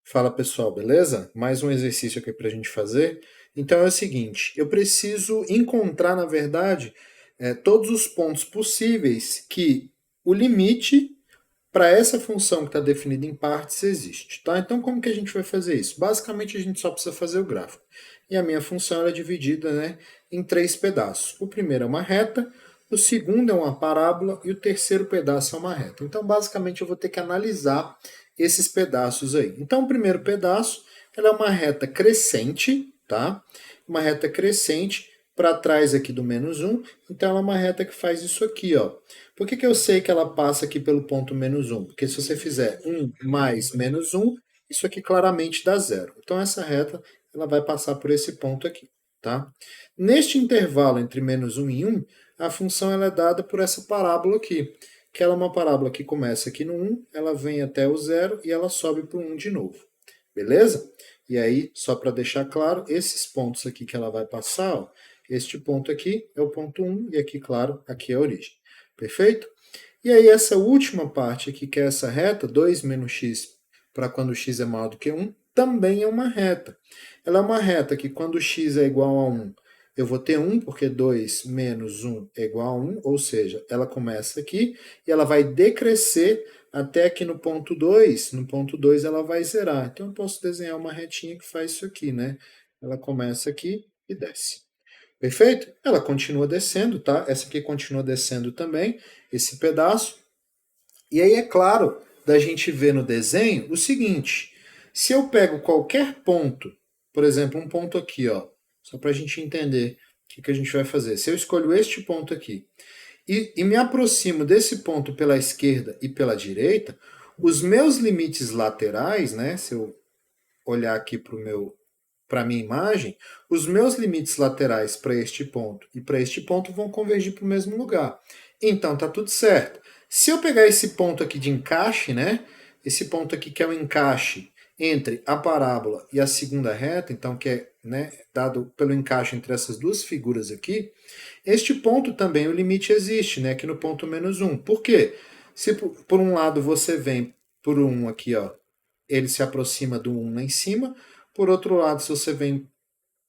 Fala pessoal, beleza? Mais um exercício aqui para a gente fazer. Então é o seguinte, eu preciso encontrar, na verdade, todos os pontos possíveis que o limite para essa função que está definida em partes existe, tá? Então como que a gente vai fazer isso? Basicamente a gente só precisa fazer o gráfico. E a minha função ela é dividida, né, em três pedaços. O primeiro é uma reta, o segundo é uma parábola e o terceiro pedaço é uma reta. Então basicamente eu vou ter que analisar esses pedaços aí. Então o primeiro pedaço ela é uma reta crescente, tá? Uma reta crescente para trás aqui do menos 1, então ela é uma reta que faz isso aqui, ó. Por que eu sei que ela passa aqui pelo ponto menos 1? Porque se você fizer 1 mais menos 1, isso aqui claramente dá zero. Então essa reta ela vai passar por esse ponto aqui, tá? Neste intervalo entre menos 1 e 1, a função ela é dada por essa parábola aqui, que ela é uma parábola que começa aqui no 1, ela vem até o 0 e ela sobe para o 1 de novo. Beleza? E aí, só para deixar claro, esses pontos aqui que ela vai passar, ó, este ponto aqui é o ponto 1 e aqui, claro, aqui é a origem. Perfeito? E aí essa última parte aqui, que é essa reta, 2 menos x para quando x é maior do que 1, também é uma reta. Ela é uma reta que quando x é igual a 1, eu vou ter 1, porque 2 menos 1 é igual a 1, ou seja, ela começa aqui e ela vai decrescer até aqui no ponto 2. No ponto 2 ela vai zerar. Então eu posso desenhar uma retinha que faz isso aqui, né? Ela começa aqui e desce. Perfeito? Ela continua descendo, tá? Essa aqui continua descendo também, esse pedaço. E aí é claro da gente ver no desenho o seguinte: se eu pego qualquer ponto, por exemplo, um ponto aqui, ó, só para a gente entender o que a gente vai fazer. Se eu escolho este ponto aqui e me aproximo desse ponto pela esquerda e pela direita, os meus limites laterais, né? Se eu olhar aqui para a minha imagem, os meus limites laterais para este ponto e para este ponto vão convergir para o mesmo lugar. Então tá tudo certo. Se eu pegar esse ponto aqui de encaixe, né? Esse ponto aqui que é o encaixe entre a parábola e a segunda reta, então que é, né, dado pelo encaixe entre essas duas figuras aqui, este ponto também o limite existe, né? Aqui no ponto menos 1. Por quê? Se por um lado você vem por 1 aqui, ó, ele se aproxima do 1 lá em cima. Por outro lado, se você vem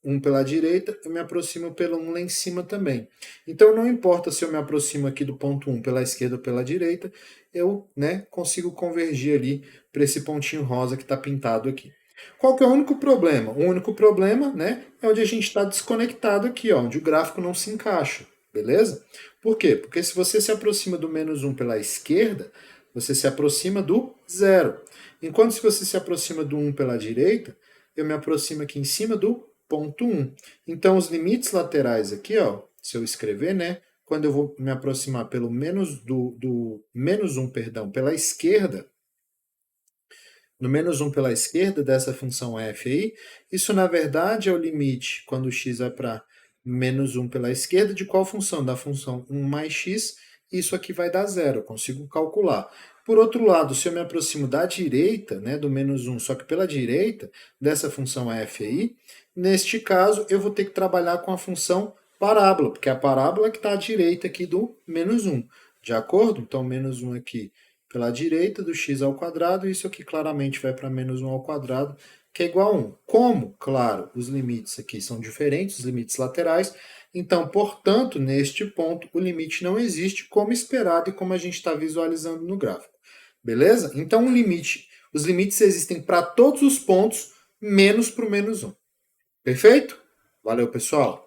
1 pela direita, eu me aproximo pelo 1 lá em cima também. Então não importa se eu me aproximo aqui do ponto 1 pela esquerda ou pela direita, eu, né, consigo convergir ali para esse pontinho rosa que está pintado aqui. Qual que é o único problema? O único problema, né, é onde a gente está desconectado aqui, ó, onde o gráfico não se encaixa, beleza? Por quê? Porque se você se aproxima do menos 1 pela esquerda, você se aproxima do zero. Enquanto se você se aproxima do 1 pela direita, eu me aproximo aqui em cima do ponto 1. Então, os limites laterais aqui, ó, se eu escrever, né, quando eu vou me aproximar pelo do menos 1, perdão, pela esquerda, no menos 1 pela esquerda dessa função f aí, isso na verdade é o limite quando x vai para menos 1 pela esquerda de qual função? Da função 1 mais x, isso aqui vai dar zero, eu consigo calcular. Por outro lado, se eu me aproximo da direita, né, do menos 1, só que pela direita, dessa função f aí, neste caso eu vou ter que trabalhar com a função parábola, porque é a parábola que está à direita aqui do menos 1. De acordo? Então, menos 1 aqui pela direita do x ao quadrado, isso aqui claramente vai para menos 1 ao quadrado, que é igual a 1. Como? Claro, os limites aqui são diferentes, os limites laterais, então, portanto, neste ponto, o limite não existe como esperado e como a gente está visualizando no gráfico. Beleza? Então, os limites existem para todos os pontos, menos para o menos 1. Perfeito? Valeu, pessoal!